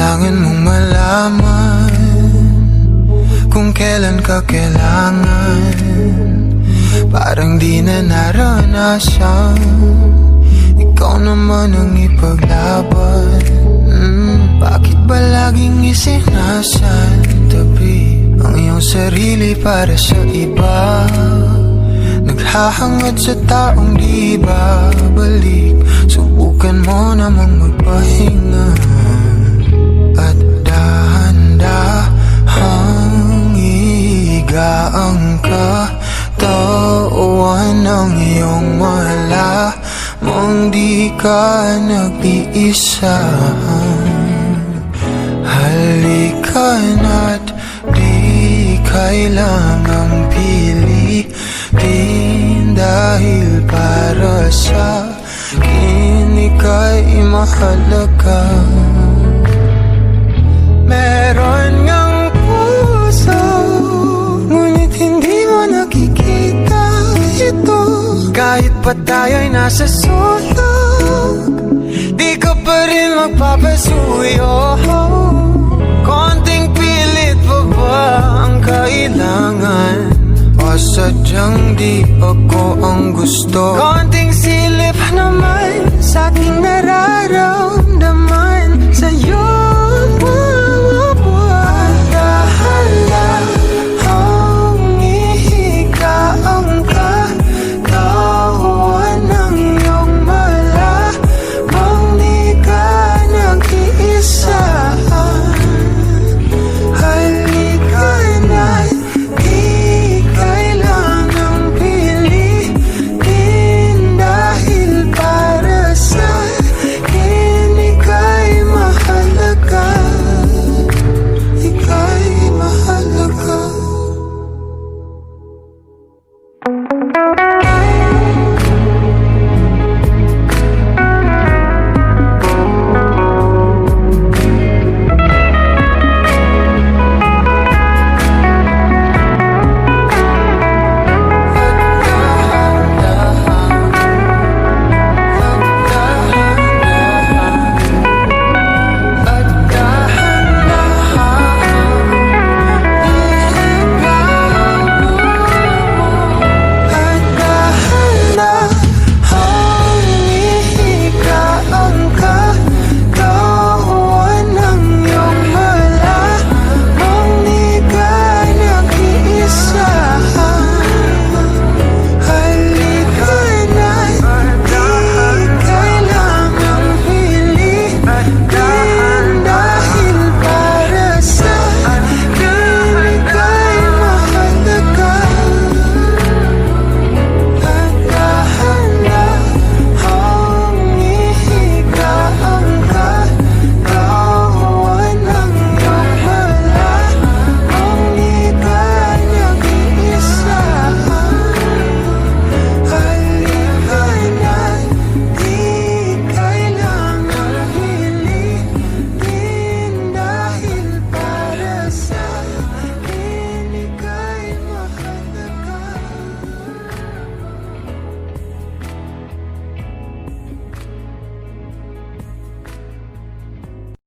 Kailangan mong malaman kung kailan ka kailangan. Parang di na naranasan, ikaw naman ang ipaglaban. Bakit ba laging isinasantabi ang iyong sarili para sa iba? Naghahangad sa taong di babalik. Subukan mo namang magpahinga at dahan-dahang higaang katawan ng iyong mala mong di ka nag-iisa. Halika na't di kailangang pilitin, dahil para sa akin ika'y mahalaga. Meron ngang puso, ngunit hindi mo nakikita ito. Kahit pa tayo'y nasa sulok, di ka pa rin magpapasuyo.